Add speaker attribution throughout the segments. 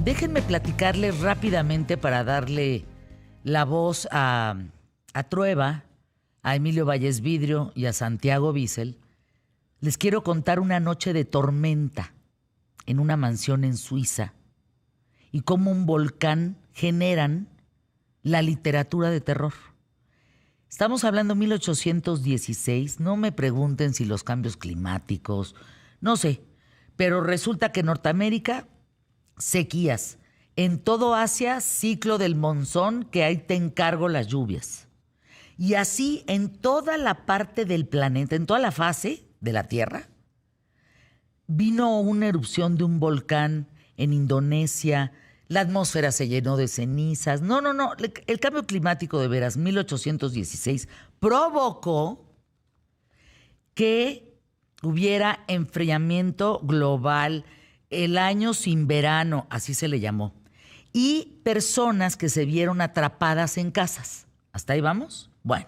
Speaker 1: déjenme platicarles rápidamente para darle la voz a Trueba, a Emilio Valles Vidrio y a Santiago Bissell. Les quiero contar una noche de tormenta en una mansión en Suiza y cómo un volcán generan la literatura de terror. Estamos hablando de 1816, no me pregunten si los cambios climáticos, no sé, pero resulta que en Norteamérica, sequías. En todo Asia, ciclo del monzón, que ahí te encargo las lluvias. Y así en toda la parte del planeta, en toda la fase de la Tierra, vino una erupción de un volcán en Indonesia, la atmósfera se llenó de cenizas. No, el cambio climático de veras, 1816, provocó que hubiera enfriamiento global, el año sin verano, así se le llamó, y personas que se vieron atrapadas en casas. ¿Hasta ahí vamos? Bueno,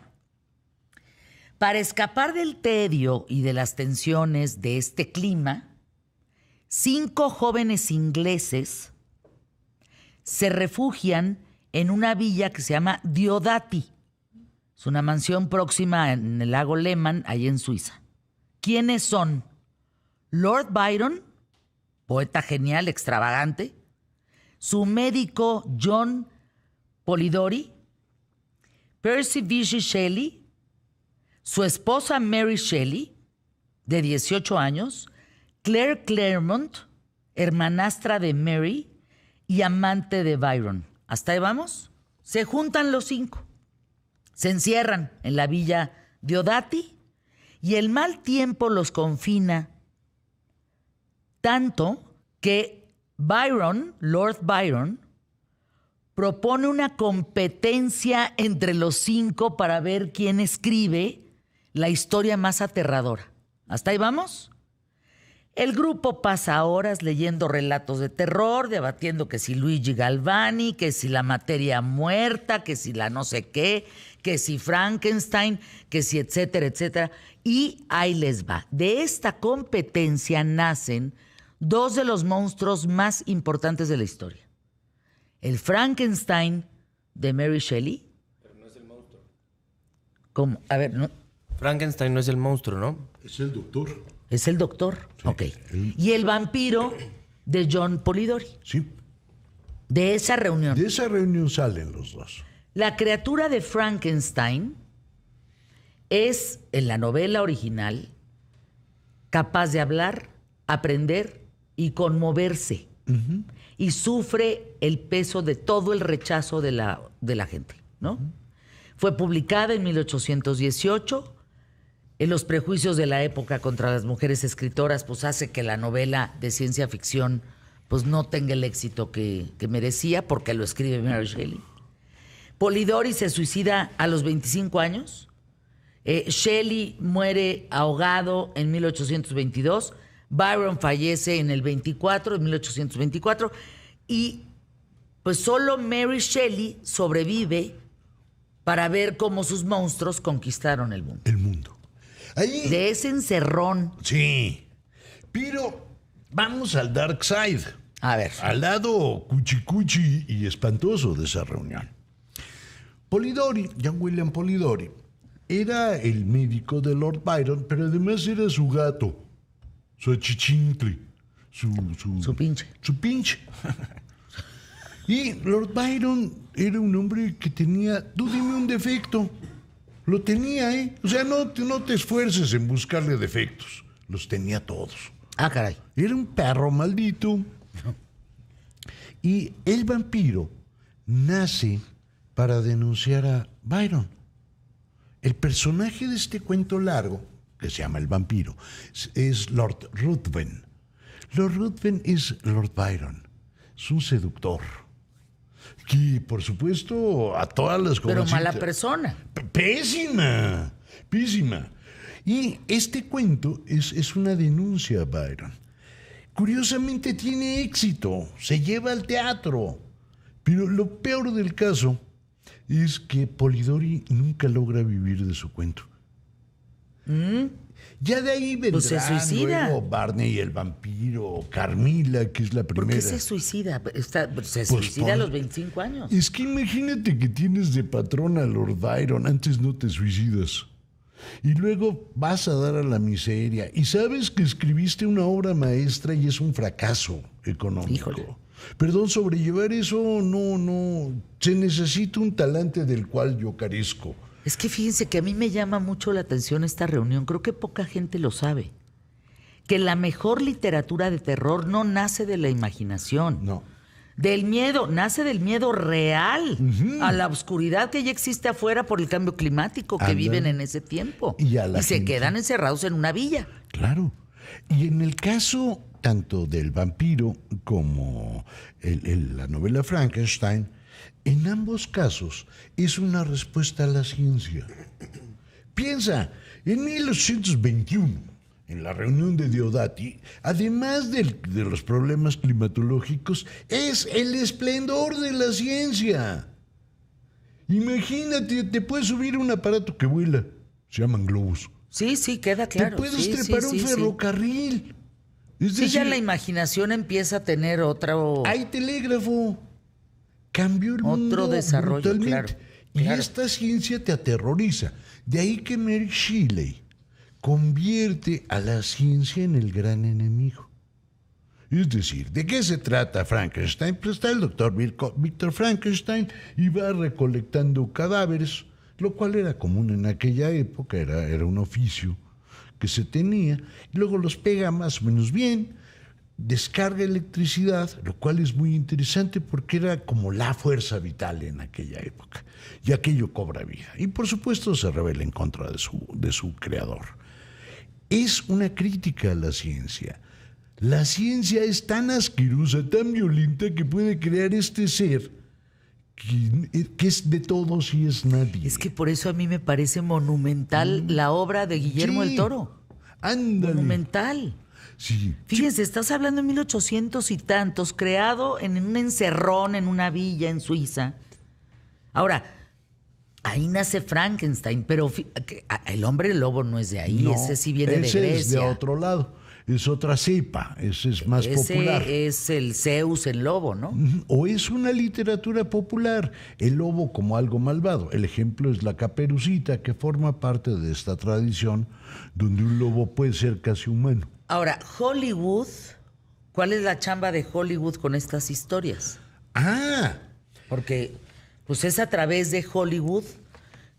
Speaker 1: para escapar del tedio y de las tensiones de este clima, 5 jóvenes ingleses se refugian en una villa que se llama Diodati. Es una mansión próxima en el lago Lehmann, ahí en Suiza. ¿Quiénes son? Lord Byron, poeta genial, extravagante, su médico John Polidori, Percy Bysshe Shelley, su esposa Mary Shelley, de 18 años, Claire Claremont, hermanastra de Mary y amante de Byron. ¿Hasta ahí vamos? Se juntan los 5, se encierran en la villa Diodati y el mal tiempo los confina tanto que Byron, Lord Byron, propone una competencia entre los 5 para ver quién escribe la historia más aterradora. ¿Hasta ahí vamos? El grupo pasa horas leyendo relatos de terror, debatiendo que si Luigi Galvani, que si la materia muerta, que si la no sé qué, que si Frankenstein, que si etcétera, etcétera. Y ahí les va. De esta competencia nacen 2 de los monstruos más importantes de la historia. El Frankenstein de Mary Shelley.
Speaker 2: Pero no es el monstruo.
Speaker 1: ¿Cómo? A ver, ¿no?
Speaker 2: Frankenstein no es el monstruo, ¿no?
Speaker 3: Es el doctor.
Speaker 1: Es el doctor.
Speaker 3: Sí,
Speaker 1: ok. Y el vampiro de John Polidori.
Speaker 3: Sí.
Speaker 1: De esa reunión.
Speaker 3: De esa reunión salen los 2.
Speaker 1: La criatura de Frankenstein es, en la novela original, capaz de hablar, aprender y conmoverse. Uh-huh. Y sufre el peso de todo el rechazo de la gente, ¿no? Uh-huh. Fue publicada en 1818. En los prejuicios de la época contra las mujeres escritoras, pues hace que la novela de ciencia ficción pues no tenga el éxito que merecía, porque lo escribe Mary Shelley. Polidori se suicida a los 25 años. Shelley muere ahogado en 1822. Byron fallece en el 24, en 1824. Y pues solo Mary Shelley sobrevive para ver cómo sus monstruos conquistaron el mundo.
Speaker 3: El mundo. Ahí,
Speaker 1: de ese encerrón.
Speaker 3: Sí. Pero vamos al dark side.
Speaker 1: A ver.
Speaker 3: Al lado cuchicuchi y espantoso de esa reunión. Polidori, John William Polidori, era el médico de Lord Byron, pero además era su gato, su achichincle,
Speaker 1: su pinche.
Speaker 3: Su pinche. Y Lord Byron era un hombre que tenía, tú dime un defecto. Lo tenía, ¿eh? O sea, no te esfuerces en buscarle defectos. Los tenía todos.
Speaker 1: Ah, caray.
Speaker 3: Era un perro maldito. Y el vampiro nace para denunciar a Byron. El personaje de este cuento largo, que se llama El vampiro, es Lord Ruthven. Lord Ruthven es Lord Byron. Es un seductor. Que, por supuesto, a todas las
Speaker 1: jovencitas... Pero mala persona.
Speaker 3: Pésima. Y este cuento es una denuncia a Byron. Curiosamente tiene éxito, se lleva al teatro. Pero lo peor del caso es que Polidori nunca logra vivir de su cuento. Ya de ahí vendrán
Speaker 1: Pues se suicida.
Speaker 3: luego Barney el vampiro, Carmila, que es la
Speaker 1: ¿Por
Speaker 3: primera.
Speaker 1: qué se suicida? Se
Speaker 3: Pues
Speaker 1: suicida a
Speaker 3: por-
Speaker 1: los 25 años.
Speaker 3: Es que imagínate que tienes de patrón a Lord Byron, antes no te suicidas. Y luego vas a dar a la miseria. Y sabes que escribiste una obra maestra y es un fracaso económico.
Speaker 1: Híjole.
Speaker 3: Perdón, sobrellevar eso no. Se necesita un talante del cual yo carezco.
Speaker 1: Es que fíjense que a mí me llama mucho la atención esta reunión. Creo que poca gente lo sabe. Que la mejor literatura de terror no nace de la imaginación.
Speaker 3: No.
Speaker 1: Del miedo, nace del miedo real a la oscuridad que ya existe afuera por el cambio climático que
Speaker 3: Ándale.
Speaker 1: viven en ese tiempo.
Speaker 3: Y a la
Speaker 1: se
Speaker 3: gente.
Speaker 1: quedan encerrados en una villa.
Speaker 3: Claro. Y en el caso tanto del vampiro como la novela Frankenstein, en ambos casos es una respuesta a la ciencia. Piensa, en 1821, en la reunión de Diodati, además de los problemas climatológicos, es el esplendor de la ciencia. Imagínate, te puedes subir a un aparato que vuela, se llaman globos.
Speaker 1: Sí, sí, queda claro.
Speaker 3: Te puedes
Speaker 1: Sí,
Speaker 3: trepar
Speaker 1: sí,
Speaker 3: un
Speaker 1: sí, sí.
Speaker 3: ferrocarril. Es
Speaker 1: Sí,
Speaker 3: decir,
Speaker 1: ya la imaginación empieza a tener otro...
Speaker 3: hay telégrafo. Cambió el mundo
Speaker 1: Otro desarrollo,
Speaker 3: brutalmente.
Speaker 1: claro,
Speaker 3: Y
Speaker 1: claro.
Speaker 3: esta ciencia te aterroriza. De ahí que Mary Shelley convierte a la ciencia en el gran enemigo. Es decir, ¿de qué se trata Frankenstein? Pues está el doctor Víctor Frankenstein y va recolectando cadáveres, lo cual era común en aquella época, era un oficio que se tenía, y luego los pega más o menos bien, descarga electricidad, lo cual es muy interesante porque era como la fuerza vital en aquella época, y aquello cobra vida. Y por supuesto se rebela en contra de su creador. Es una crítica a la ciencia. La ciencia es tan asquerosa, tan violenta, que puede crear este ser que es de todos y es nadie.
Speaker 1: Es que por eso a mí me parece monumental la obra de Guillermo
Speaker 3: Sí.
Speaker 1: el Toro.
Speaker 3: Ándale.
Speaker 1: Monumental.
Speaker 3: Sí.
Speaker 1: Fíjense, estás hablando de 1800 y tantos, creado en un encerrón en una villa en Suiza. Ahora, ahí nace Frankenstein, pero el hombre lobo no es de ahí,
Speaker 3: No,
Speaker 1: ese sí viene de
Speaker 3: ese
Speaker 1: Grecia.
Speaker 3: es de otro lado. Es otra cepa, ese es más popular.
Speaker 1: Ese es el Zeus, el lobo, ¿no?
Speaker 3: O es una literatura popular, el lobo como algo malvado. El ejemplo es la Caperucita, que forma parte de esta tradición donde un lobo puede ser casi humano.
Speaker 1: Ahora, Hollywood, ¿cuál es la chamba de Hollywood con estas historias?
Speaker 3: Ah,
Speaker 1: Porque pues es a través de Hollywood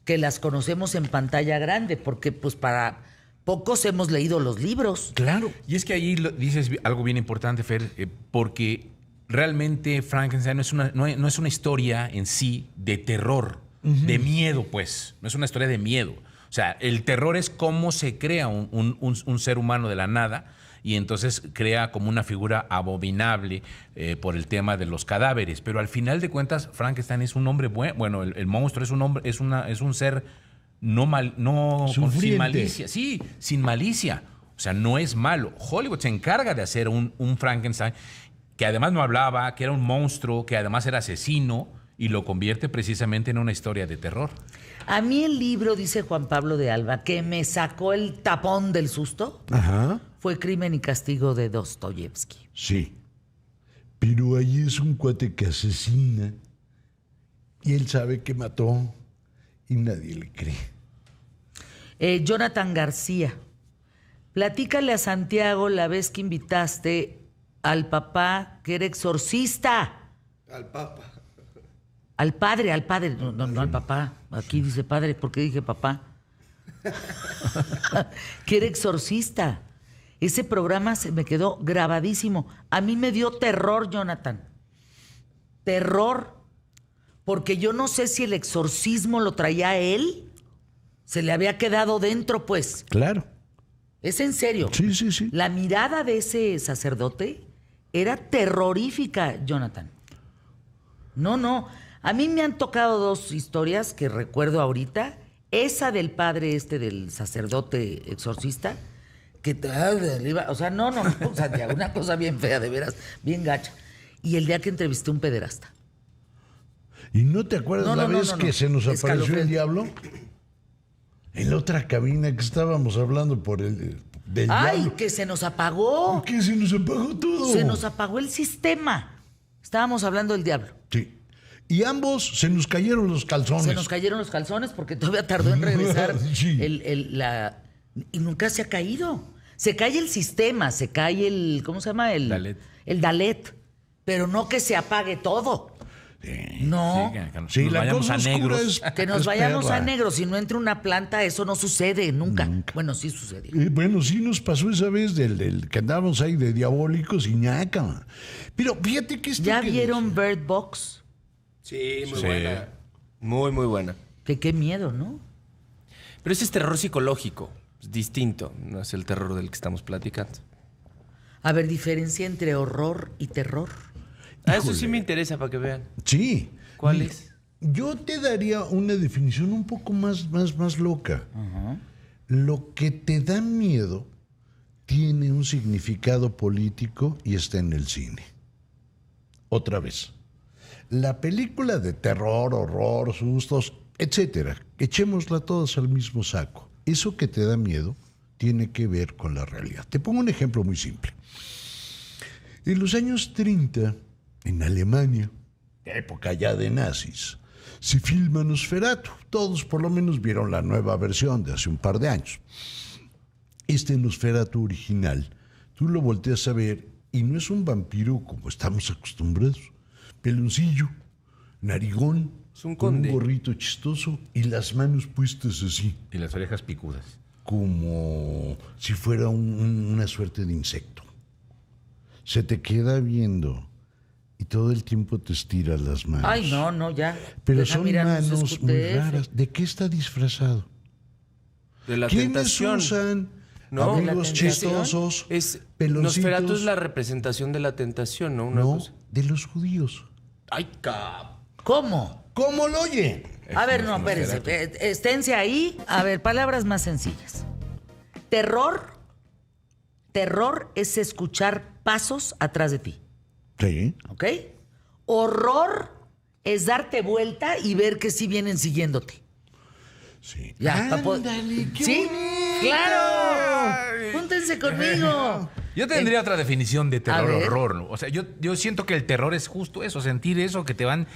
Speaker 1: que las conocemos en pantalla grande, porque pues para pocos hemos leído los libros.
Speaker 3: claro.
Speaker 2: Y es que ahí dices algo bien importante, Fer, porque realmente Frankenstein no es una historia en sí de terror, de miedo, pues. No es una historia de miedo. O sea, el terror es cómo se crea un ser humano de la nada y entonces crea como una figura abominable por el tema de los cadáveres. Pero al final de cuentas, Frankenstein es un hombre bueno. Bueno, el monstruo es un hombre, es un ser sin
Speaker 3: Sufriente.
Speaker 2: malicia. Sí, sin malicia. O sea, no es malo. Hollywood se encarga de hacer un Frankenstein que además no hablaba, que era un monstruo, que además era asesino y lo convierte precisamente en una historia de terror.
Speaker 1: A mí el libro, dice Juan Pablo de Alba, que me sacó el tapón del susto,
Speaker 3: Ajá,
Speaker 1: fue Crimen y Castigo de Dostoyevsky.
Speaker 3: sí. Pero ahí es un cuate que asesina y él sabe que mató y nadie le cree.
Speaker 1: Jonathan García, platícale a Santiago la vez que invitaste al papá que era exorcista.
Speaker 4: Al Papa.
Speaker 1: Al padre, no al papá. Aquí dice padre, ¿por qué dije papá? Que era exorcista. Ese programa se me quedó grabadísimo. A mí me dio terror, Jonathan. Terror. Porque yo no sé si el exorcismo lo traía él. Se le había quedado dentro, pues.
Speaker 3: Claro.
Speaker 1: Es en serio.
Speaker 3: Sí, sí, sí.
Speaker 1: La mirada de ese sacerdote era terrorífica, Jonathan. No. A mí me han tocado dos historias que recuerdo ahorita. Esa del padre del sacerdote exorcista, que... O sea, no, Santiago, una cosa bien fea, de veras, bien gacha. Y el día que entrevisté a un pederasta.
Speaker 3: ¿Y no te acuerdas
Speaker 1: No,
Speaker 3: la
Speaker 1: no,
Speaker 3: vez
Speaker 1: no,
Speaker 3: que
Speaker 1: no.
Speaker 3: se nos apareció
Speaker 1: Escalofriante.
Speaker 3: el diablo? En la otra cabina que estábamos hablando del
Speaker 1: ¡Ay,
Speaker 3: diablo.
Speaker 1: que se nos apagó!
Speaker 3: ¿Qué? Se nos apagó todo.
Speaker 1: Se nos apagó el sistema. Estábamos hablando del diablo.
Speaker 3: Sí. Y ambos se nos cayeron los calzones.
Speaker 1: Se nos cayeron los calzones porque todavía tardó en regresar
Speaker 3: Sí.
Speaker 1: y nunca se ha caído. Se cae el sistema, se cae el... ¿Cómo se llama?
Speaker 2: Dalet.
Speaker 1: El Dalet. Pero no que se apague todo. No.
Speaker 2: Que nos
Speaker 3: Sí, la
Speaker 2: vayamos
Speaker 3: cosa
Speaker 2: a
Speaker 3: oscura
Speaker 2: negros.
Speaker 3: es-
Speaker 1: Que nos
Speaker 3: es
Speaker 1: vayamos
Speaker 3: perra.
Speaker 1: a negro. Si no entra una planta, eso no sucede nunca. Bueno, sí sucedió.
Speaker 3: Bueno, sí nos pasó esa vez del que andábamos ahí de diabólicos y ñaca. Pero fíjate que esto
Speaker 1: ¿Ya
Speaker 3: que
Speaker 1: vieron Bird Box?
Speaker 4: Sí, muy
Speaker 2: Sí.
Speaker 4: buena. Muy, muy buena.
Speaker 1: Que qué miedo, ¿no?
Speaker 4: Pero ese es terror psicológico. Es distinto. No es el terror del que estamos platicando.
Speaker 1: A ver, diferencia entre horror y terror.
Speaker 4: Eso sí me interesa para que vean.
Speaker 3: Sí.
Speaker 4: ¿Cuál es?
Speaker 3: Yo te daría una definición un poco más loca. Lo que te da miedo tiene un significado político y está en el cine. Otra vez. La película de terror, horror, sustos, etcétera, echémosla todas al mismo saco. Eso que te da miedo tiene que ver con la realidad. Te pongo un ejemplo muy simple. En los años 30, en Alemania, época ya de nazis, se filma Nosferatu. Todos por lo menos vieron la nueva versión de hace un par de años. Este Nosferatu original, tú lo volteas a ver y no es un vampiro como estamos acostumbrados. Peloncillo, narigón,
Speaker 4: Es un
Speaker 3: con un
Speaker 4: conde.
Speaker 3: gorrito chistoso y las manos puestas así,
Speaker 2: Y las orejas picudas.
Speaker 3: como si fuera una suerte de insecto. Se te queda viendo y todo el tiempo te estira las manos.
Speaker 1: Ay, no, ya.
Speaker 3: Pero
Speaker 1: Deja
Speaker 3: son
Speaker 1: mirar sus
Speaker 3: manos muy
Speaker 1: SQTF.
Speaker 3: raras. ¿De qué está disfrazado?
Speaker 4: De la
Speaker 3: ¿Quiénes
Speaker 4: tentación.
Speaker 3: usan
Speaker 4: No,
Speaker 3: amigos
Speaker 1: ¿de la tentación?
Speaker 3: chistosos,
Speaker 4: Es,
Speaker 3: peloncitos?
Speaker 4: Nosferatu es la representación de la tentación, ¿no? Una
Speaker 3: No,
Speaker 4: cosa.
Speaker 3: de los judíos.
Speaker 4: Ay, cap.
Speaker 1: ¿Cómo?
Speaker 3: ¿Cómo lo oye?
Speaker 1: A ver, no, espérense. Esténse ahí. A ver, palabras más sencillas. Terror. Terror es escuchar pasos atrás de ti.
Speaker 3: Sí.
Speaker 1: ¿Ok? Horror es darte vuelta y ver que sí vienen siguiéndote.
Speaker 3: Sí.
Speaker 1: Ya,
Speaker 3: Ándale, qué
Speaker 1: ¿sí?
Speaker 3: bonito.
Speaker 1: ¡Claro! Júntense conmigo.
Speaker 2: Yo tendría otra definición de
Speaker 1: A
Speaker 2: terror,
Speaker 1: ver.
Speaker 2: horror, ¿no? O sea, yo siento que el terror es justo eso, sentir eso, que te van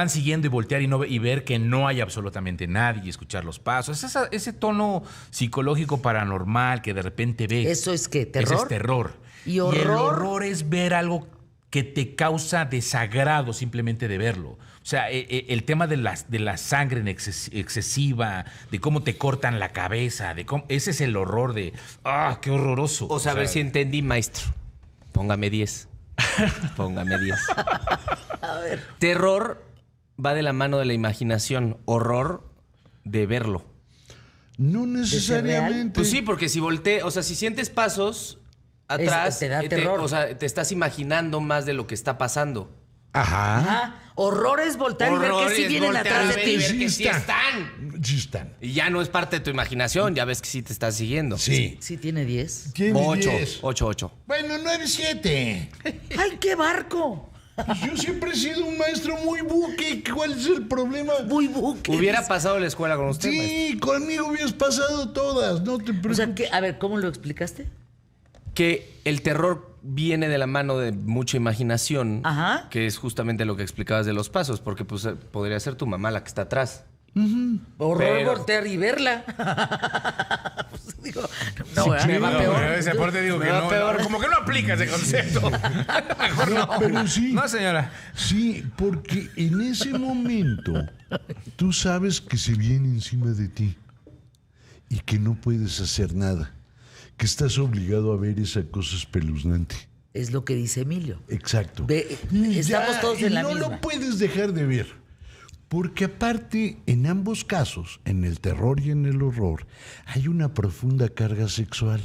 Speaker 2: siguiendo y voltear y ver que no hay absolutamente nadie y escuchar los pasos. Ese tono psicológico paranormal que de repente ves.
Speaker 1: ¿Eso es qué?
Speaker 2: Ese
Speaker 1: ¿Terror?
Speaker 2: es terror.
Speaker 1: ¿Y
Speaker 2: el
Speaker 1: horror?
Speaker 2: horror es ver algo que te causa desagrado simplemente de verlo. O sea, el tema de la sangre excesiva, de cómo te cortan la cabeza, ese es el horror de, ¡ah, qué horroroso!
Speaker 4: O sea, a ver si entendí, maestro. Póngame 10. Póngame 10. Terror va de la mano de la imaginación. Horror de verlo.
Speaker 3: No necesariamente.
Speaker 4: Pues sí, porque si o sea, si sientes pasos atrás,
Speaker 1: te da terror.
Speaker 4: o sea, te estás imaginando más de lo que está pasando.
Speaker 3: Ajá.
Speaker 1: Ajá. Horror es voltar y ver que sí
Speaker 4: es
Speaker 1: vienen
Speaker 4: voltear
Speaker 1: atrás
Speaker 4: a
Speaker 1: de
Speaker 4: ver y
Speaker 1: ti.
Speaker 4: ver que
Speaker 3: Sí
Speaker 4: sí
Speaker 3: está.
Speaker 4: están.
Speaker 3: Sí están.
Speaker 4: Y ya no es parte de tu imaginación, ya ves que sí te estás siguiendo.
Speaker 3: Sí.
Speaker 1: Sí tiene 10.
Speaker 3: Tiene
Speaker 4: 8,
Speaker 3: 10.
Speaker 4: 8.
Speaker 3: Bueno, 9-7.
Speaker 1: ¡Ay, qué barco!
Speaker 3: Pues yo siempre he sido un maestro muy buque. ¿Cuál es el problema?
Speaker 1: Muy buque.
Speaker 4: Hubiera pasado la escuela con usted, maestro.
Speaker 3: Sí, conmigo hubieras pasado todas. No te
Speaker 1: O
Speaker 3: preocupes.
Speaker 1: sea, que, a ver, ¿cómo lo explicaste?
Speaker 4: Que el terror viene de la mano de mucha imaginación,
Speaker 1: Ajá.
Speaker 4: que es justamente lo que explicabas de los pasos, porque pues podría ser tu mamá la que está atrás.
Speaker 1: Horror
Speaker 4: Pero-
Speaker 1: voltear y verla. Pues digo, no,
Speaker 3: Sí,
Speaker 1: ¿verdad?
Speaker 3: me va
Speaker 2: Pero
Speaker 1: peor.
Speaker 2: ese aporte digo
Speaker 4: Me
Speaker 2: que
Speaker 4: va
Speaker 2: no,
Speaker 4: peor.
Speaker 2: como que no aplica ese concepto. Mejor no.
Speaker 3: Pero sí.
Speaker 2: No, señora.
Speaker 3: Sí, porque en ese momento tú sabes que se viene encima de ti y que no puedes hacer nada, que estás obligado a ver esa cosa espeluznante.
Speaker 1: Es lo que dice Emilio.
Speaker 3: Exacto.
Speaker 1: Estamos
Speaker 3: Ya,
Speaker 1: todos
Speaker 3: y
Speaker 1: en la
Speaker 3: no
Speaker 1: misma.
Speaker 3: lo puedes dejar de ver. Porque aparte, en ambos casos, en el terror y en el horror, hay una profunda carga sexual.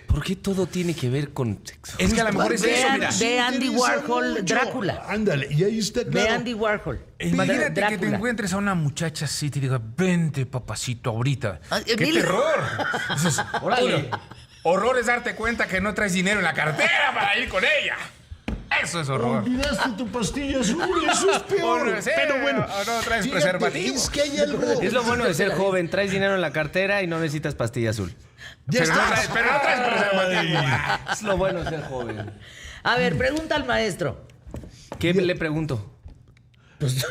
Speaker 4: ¿Por qué todo tiene que ver con sexo?
Speaker 2: Es que a lo mejor es eso,
Speaker 1: Vean,
Speaker 2: mira.
Speaker 1: ve Andy
Speaker 3: Interesa
Speaker 1: Warhol,
Speaker 3: mucho.
Speaker 1: Drácula.
Speaker 3: Ándale, y ahí está
Speaker 1: Ve
Speaker 3: claro.
Speaker 1: Andy Warhol.
Speaker 2: Imagínate que te
Speaker 1: Drácula.
Speaker 2: encuentres a una muchacha así y te diga, vente, papacito, ahorita.
Speaker 1: Ay,
Speaker 2: ¡Qué
Speaker 1: Emilio.
Speaker 2: terror! Dices, órale. Horror es darte cuenta que no traes dinero en la cartera para ir con ella. Eso es horror.
Speaker 3: Olvidaste tu pastilla azul, eso es peor.
Speaker 2: Sí,
Speaker 3: Pero bueno,
Speaker 2: o no traes
Speaker 3: fíjate,
Speaker 2: preservativo.
Speaker 3: es que hay algo.
Speaker 4: Es lo bueno de ser joven. Traes dinero en la cartera y no necesitas pastilla azul.
Speaker 3: Ya
Speaker 2: Pero no
Speaker 3: estás.
Speaker 2: traes preservativo.
Speaker 4: Es lo bueno de ser joven.
Speaker 1: A ver, pregunta al maestro.
Speaker 4: ¿Qué le pregunto?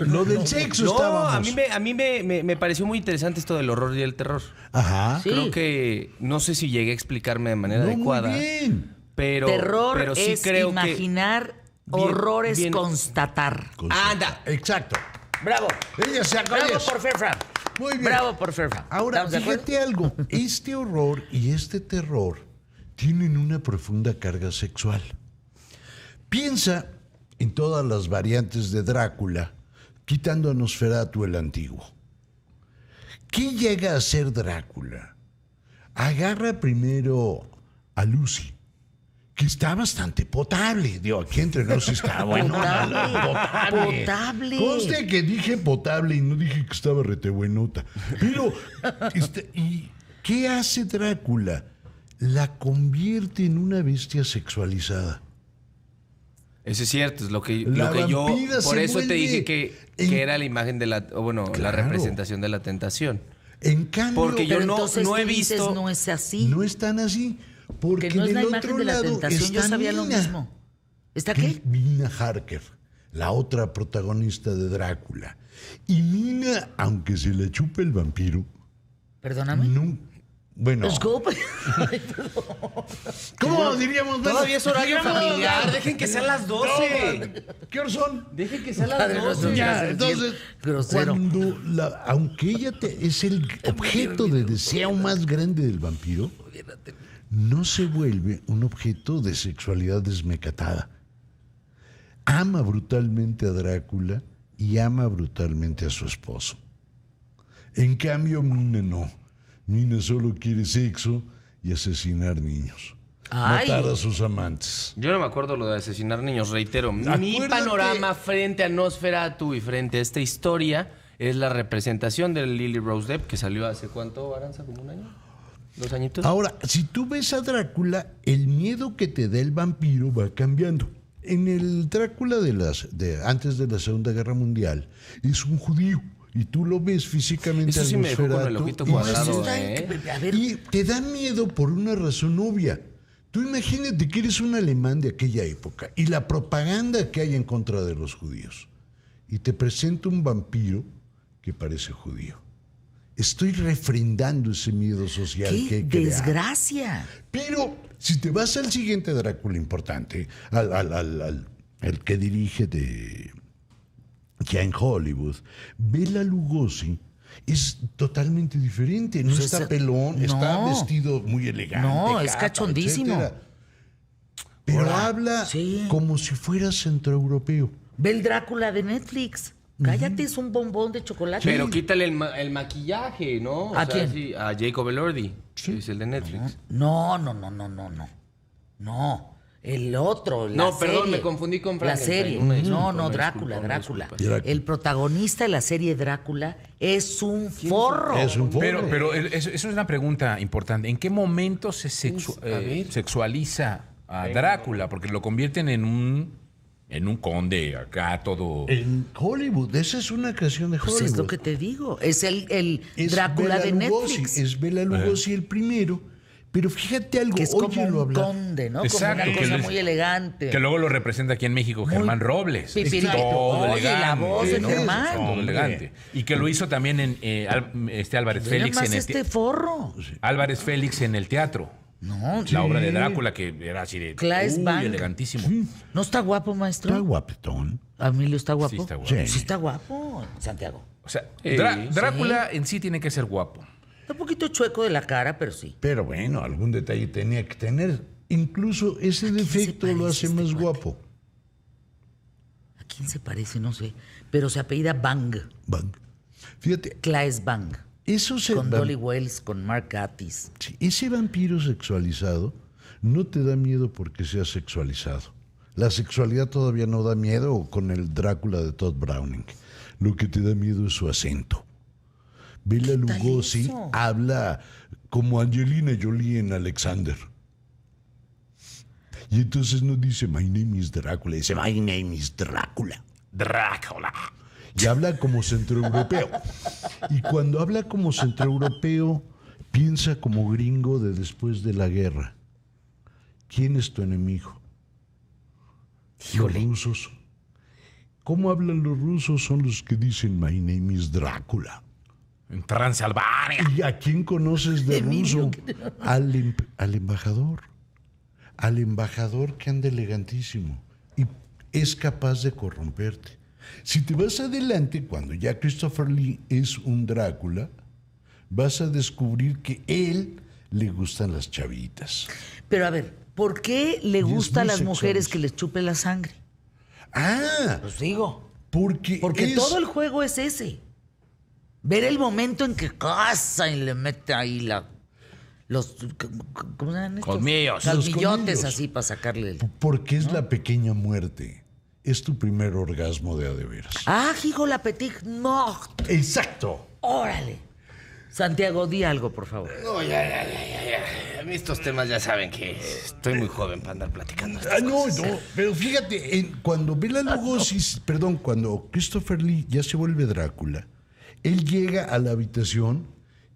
Speaker 3: Lo del sexo
Speaker 4: No,
Speaker 3: estábamos.
Speaker 4: a mí me pareció muy interesante esto del horror y el terror.
Speaker 3: Ajá.
Speaker 1: Sí.
Speaker 4: Creo que no sé si llegué a explicarme de manera
Speaker 3: No,
Speaker 4: adecuada.
Speaker 3: muy bien.
Speaker 1: Terror
Speaker 4: pero sí
Speaker 1: es
Speaker 4: creo
Speaker 1: imaginar,
Speaker 4: Bien,
Speaker 1: horror es
Speaker 4: bien.
Speaker 1: constatar.
Speaker 4: Anda.
Speaker 3: Exacto.
Speaker 1: Bravo.
Speaker 3: Ella se
Speaker 1: Bravo
Speaker 3: acabó.
Speaker 1: por Fairfran.
Speaker 3: Muy bien.
Speaker 1: Bravo por Fairfran.
Speaker 3: Ahora,
Speaker 1: ¿Estamos de acuerdo?
Speaker 3: fíjate algo. Este horror y este terror tienen una profunda carga sexual. Piensa en todas las variantes de Drácula, quitando a Nosferatu el antiguo. ¿Qué llega a ser Drácula? Agarra primero a Lucy, que está bastante potable. Digo, aquí entre nos está bueno.
Speaker 1: Potable.
Speaker 3: Conste que dije potable y no dije que estaba retebuenota. Pero, ¿y qué hace Drácula? La convierte en una bestia sexualizada.
Speaker 4: Eso es cierto, es lo que
Speaker 3: La
Speaker 4: yo...
Speaker 3: vampira
Speaker 4: Por
Speaker 3: se
Speaker 4: eso te
Speaker 3: vuelve
Speaker 4: dije que era la imagen de la... O bueno, la
Speaker 3: Claro.
Speaker 4: representación de la tentación.
Speaker 3: En cambio,
Speaker 4: Porque yo
Speaker 1: Pero
Speaker 4: no-
Speaker 1: entonces
Speaker 4: no he
Speaker 1: tú dices,
Speaker 4: visto-
Speaker 1: no es así.
Speaker 3: no es tan así. Porque
Speaker 1: que no es
Speaker 3: del
Speaker 1: la
Speaker 3: otro
Speaker 1: imagen de la
Speaker 3: lado
Speaker 1: tentación. Yo
Speaker 3: está
Speaker 1: sabía lo
Speaker 3: Mina.
Speaker 1: mismo. ¿Está qué?
Speaker 3: Mina Harker, la otra protagonista de Drácula. Y Mina, aunque se le chupe el vampiro,
Speaker 1: Perdóname.
Speaker 3: no. Bueno,
Speaker 1: Scope.
Speaker 3: ¿cómo diríamos?
Speaker 4: Todavía es horario
Speaker 3: Diríamos,
Speaker 4: familiar. Dejen que sean las 12.
Speaker 3: ¿Qué horas son?
Speaker 4: Dejen que sean las
Speaker 1: Padre nuestro
Speaker 4: 12.
Speaker 1: que
Speaker 3: Ya,
Speaker 1: haces
Speaker 3: entonces,
Speaker 1: bien grosero.
Speaker 3: cuando aunque ella es el objeto de deseo más grande del vampiro, no se vuelve un objeto de sexualidad desmecatada. Ama brutalmente a Drácula y ama brutalmente a su esposo. En cambio, Mina no. Mina solo quiere sexo y asesinar niños.
Speaker 1: Ay.
Speaker 3: Matar a sus amantes.
Speaker 4: Yo no me acuerdo lo de asesinar niños, reitero. Mi
Speaker 3: Acuérdate-
Speaker 4: panorama frente a Nosferatu y frente a esta historia es la representación de Lily Rose Depp, que salió hace ¿cuánto, Aranza? ¿Como un año? ¿2 añitos?
Speaker 3: Ahora, si tú ves a Drácula, el miedo que te da el vampiro va cambiando. En el Drácula antes de la Segunda Guerra Mundial, es un judío. Y tú lo ves físicamente
Speaker 4: Eso
Speaker 3: al
Speaker 4: sí me dejó con el
Speaker 3: Nosferatu
Speaker 4: ojito
Speaker 3: y
Speaker 4: cuadrado,
Speaker 3: dices,
Speaker 1: A ver,
Speaker 3: y te da miedo por una razón obvia. Tú imagínate que eres un alemán de aquella época y la propaganda que hay en contra de los judíos. Y te presenta un vampiro que parece judío. Estoy refrendando ese miedo social que
Speaker 1: qué
Speaker 3: he creado.
Speaker 1: desgracia.
Speaker 3: Pero si te vas al siguiente Drácula importante, al que dirige ya en Hollywood, Bela Lugosi es totalmente diferente. No
Speaker 1: Pues
Speaker 3: está
Speaker 1: esa-
Speaker 3: pelón,
Speaker 1: no.
Speaker 3: está vestido muy elegante.
Speaker 1: No, es
Speaker 3: capa,
Speaker 1: cachondísimo.
Speaker 3: etcétera. Pero
Speaker 1: Ahora,
Speaker 3: habla
Speaker 1: sí.
Speaker 3: como si fuera centroeuropeo.
Speaker 1: Ve el Drácula de Netflix. Cállate, es un bombón de chocolate.
Speaker 4: Pero quítale el maquillaje, ¿no? O
Speaker 1: ¿A
Speaker 4: sea,
Speaker 1: quién?
Speaker 4: sí, a Jacob Elordi, que es el de Netflix.
Speaker 1: No. No, el otro, la
Speaker 4: No, perdón,
Speaker 1: serie.
Speaker 4: me confundí con
Speaker 1: La
Speaker 4: Frankenstein.
Speaker 1: serie.
Speaker 4: Una disculpa,
Speaker 1: No,
Speaker 4: una
Speaker 1: Drácula,
Speaker 4: disculpa, una
Speaker 1: Drácula.
Speaker 3: disculpa.
Speaker 1: El protagonista de la serie Drácula es un forro.
Speaker 3: Es un
Speaker 2: Pero eso es una pregunta importante. ¿En qué momento se
Speaker 4: ver.
Speaker 2: sexualiza a Drácula? Porque lo convierten en un conde acá todo...
Speaker 3: En Hollywood, esa es una creación de Hollywood.
Speaker 1: Pues es lo que te digo. Es el
Speaker 3: Es
Speaker 1: Drácula
Speaker 3: Bela
Speaker 1: de
Speaker 3: Lugosi,
Speaker 1: Netflix.
Speaker 3: Es Bela Lugosi el primero. Pero fíjate algo,
Speaker 1: Que es como
Speaker 3: óyelo
Speaker 1: un
Speaker 3: hablar.
Speaker 1: conde, ¿no?
Speaker 2: Exacto,
Speaker 1: Como una
Speaker 2: que
Speaker 1: cosa
Speaker 2: les-
Speaker 1: muy elegante.
Speaker 2: Que luego lo representa aquí en México Germán Robles.
Speaker 1: pipirito.
Speaker 2: Todo
Speaker 1: Oye,
Speaker 2: elegante.
Speaker 1: la voz de
Speaker 2: ¿no?
Speaker 1: Germán.
Speaker 2: Todo
Speaker 3: Hombre.
Speaker 2: elegante. Y que lo hizo también en Álvarez
Speaker 1: Ve
Speaker 2: Félix
Speaker 1: nada
Speaker 2: en
Speaker 1: más
Speaker 2: el
Speaker 1: este forro.
Speaker 2: Álvarez Félix en el teatro.
Speaker 1: No,
Speaker 2: La obra de Drácula que era así de
Speaker 1: Claes Bang.
Speaker 2: elegantísimo.
Speaker 1: ¿No está guapo,
Speaker 3: Está
Speaker 1: maestro?
Speaker 3: guapetón.
Speaker 1: ¿Emilio está guapo?
Speaker 2: Sí, está guapo.
Speaker 3: Sí.
Speaker 1: Sí está guapo, Santiago.
Speaker 2: O sea,
Speaker 4: Sí.
Speaker 2: Drácula en sí tiene que ser guapo.
Speaker 1: Está un poquito chueco de la cara, pero sí.
Speaker 3: Pero bueno, algún detalle tenía que tener. Incluso ese
Speaker 1: quién se
Speaker 3: defecto lo
Speaker 1: parece
Speaker 3: hace
Speaker 1: este
Speaker 3: más
Speaker 1: cuate?
Speaker 3: guapo.
Speaker 1: ¿A quién se parece? No sé. Pero se apellida Bang.
Speaker 3: Bang. Fíjate,
Speaker 1: Claes Bang.
Speaker 3: eso
Speaker 1: Con Dolly Wells, con Mark Gatiss.
Speaker 3: sí, ese vampiro sexualizado no te da miedo porque sea sexualizado. La sexualidad todavía no da miedo con el Drácula de Todd Browning. Lo que te da miedo es su acento. Bela
Speaker 1: tal
Speaker 3: Lugosi
Speaker 1: eso?
Speaker 3: habla como Angelina Jolie en Alexander. Y entonces no dice my name is Drácula, dice my name is Drácula.
Speaker 2: Drácula.
Speaker 3: Y habla como centroeuropeo. Y cuando habla como centroeuropeo, piensa como gringo de después de la guerra. ¿Quién es tu enemigo? Los rusos. ¿Cómo hablan los rusos? Son los que dicen my name is Drácula.
Speaker 2: En Transilvania.
Speaker 3: ¿Y a quién conoces de ruso? Al embajador. Al embajador que anda elegantísimo y es capaz de corromperte. Si te vas adelante, cuando ya Christopher Lee es un Drácula, vas a descubrir que él le gustan las chavitas.
Speaker 1: Pero a ver, ¿por qué le gusta a
Speaker 3: muy
Speaker 1: las mujeres
Speaker 3: sexual.
Speaker 1: que les chupe la sangre?
Speaker 3: Ah,
Speaker 1: Pues digo.
Speaker 3: porque
Speaker 1: Todo el juego es ese. Ver el momento en que caza y le mete ahí los... ¿Cómo se llaman estos?
Speaker 2: Colmillos.
Speaker 3: Los
Speaker 1: Colmillotes
Speaker 3: colmillos.
Speaker 1: así para sacarle el...
Speaker 3: Porque es la pequeña muerte. Es tu primer orgasmo de a de veras.
Speaker 1: ¡Ah, hijo, la petite mort!
Speaker 3: Exacto.
Speaker 1: ¡Órale! Santiago, di algo, por favor.
Speaker 4: No, ya. A mí estos temas ya saben que estoy muy joven para andar platicando.
Speaker 3: No, pero fíjate, cuando Bela Lugosi, cuando Christopher Lee ya se vuelve Drácula, él llega a la habitación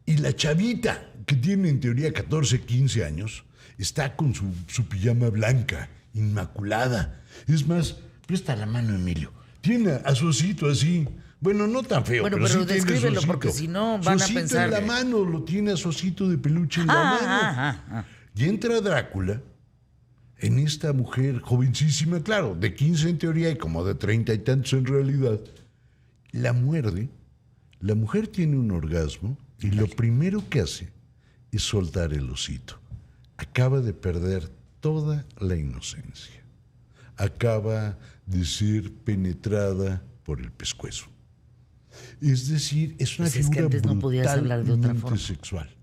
Speaker 3: y la chavita, que tiene en teoría 14, 15 años, está con su pijama blanca, inmaculada. Es más, presta la mano, Emilio. Tiene a su osito así. Bueno, no tan feo,
Speaker 1: Bueno,
Speaker 3: pero
Speaker 1: pero
Speaker 3: sí tiene su
Speaker 1: descríbelo,
Speaker 3: osito.
Speaker 1: porque si no
Speaker 3: Su
Speaker 1: van a
Speaker 3: osito
Speaker 1: pensar
Speaker 3: en la
Speaker 1: que-
Speaker 3: mano, lo tiene a su osito de peluche en la mano. Y entra Drácula en esta mujer jovencísima, claro, de 15 en teoría y como de 30 y tantos en realidad. La muerde, la mujer tiene un orgasmo y lo primero que hace es soltar el osito. Acaba de perder toda la inocencia. Acaba de ser penetrada por el pescuezo. Es decir, es una
Speaker 1: Pues es que
Speaker 3: figura
Speaker 1: antes no podías hablar de otra
Speaker 3: brutalmente
Speaker 1: forma.
Speaker 3: sexual.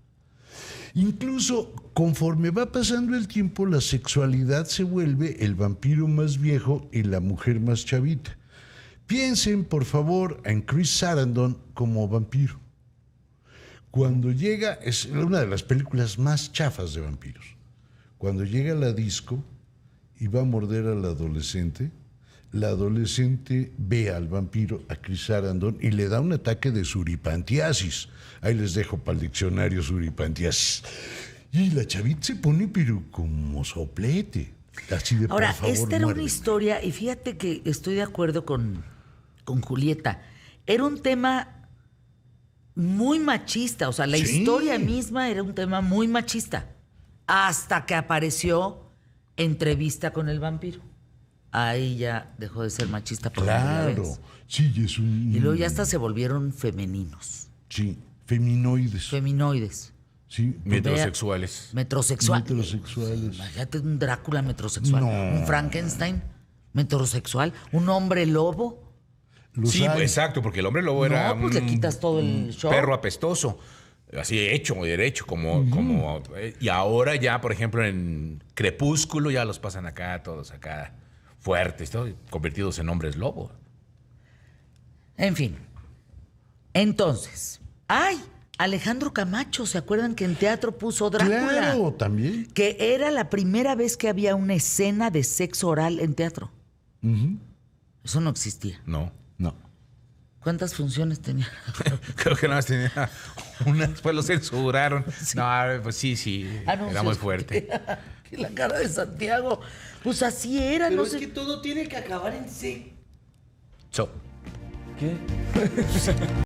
Speaker 3: Incluso conforme va pasando el tiempo, la sexualidad se vuelve el vampiro más viejo y la mujer más chavita. Piensen, por favor, en Chris Sarandon como vampiro. Cuando llega, es una de las películas más chafas de vampiros. Cuando llega a la disco y va a morder a la adolescente ve al vampiro, a Chris Sarandon, y le da un ataque de suripantiasis. Ahí les dejo para el diccionario suripantiasis. Y la chavita se pone, pero como soplete. Así de,
Speaker 1: Ahora,
Speaker 3: por favor,
Speaker 1: esta era una
Speaker 3: muérdeme.
Speaker 1: historia, y fíjate que estoy de acuerdo con Julieta. Era un tema muy machista, o sea, la
Speaker 3: Sí.
Speaker 1: historia misma era un tema muy machista. Hasta que apareció Entrevista con el vampiro. Ahí ya dejó de ser machista por primera
Speaker 3: Claro.
Speaker 1: vez.
Speaker 3: Sí, es un...
Speaker 1: Y luego ya hasta se volvieron femeninos,
Speaker 3: Sí, feminoides.
Speaker 1: feminoides,
Speaker 3: Sí,
Speaker 2: Metrosexuales.
Speaker 1: metrosexual.
Speaker 3: Metrosexuales.
Speaker 1: Imagínate un Drácula metrosexual,
Speaker 3: No.
Speaker 1: un Frankenstein metrosexual, un hombre lobo.
Speaker 3: los
Speaker 2: Sí,
Speaker 3: hay.
Speaker 2: exacto, porque el hombre lobo era
Speaker 1: No, pues le quitas todo el show.
Speaker 2: perro apestoso. Así hecho, derecho, como... Y ahora ya, por ejemplo, en Crepúsculo ya los pasan acá, todos acá, fuertes, todo, convertidos en hombres lobo.
Speaker 1: En fin. Entonces, ¡ay! Alejandro Camacho, ¿se acuerdan que en teatro puso Drácula?
Speaker 3: Claro, también.
Speaker 1: Que era la primera vez que había una escena de sexo oral en teatro. Eso no existía.
Speaker 2: No.
Speaker 3: No.
Speaker 1: ¿Cuántas funciones tenía?
Speaker 2: Creo que nada más tenía una, después lo censuraron. No, pues sí, era muy fuerte.
Speaker 1: Que la cara de Santiago, pues así era,
Speaker 4: Pero
Speaker 1: no
Speaker 4: es
Speaker 1: sé.
Speaker 4: que todo tiene que acabar en C.
Speaker 2: So.
Speaker 4: ¿Qué?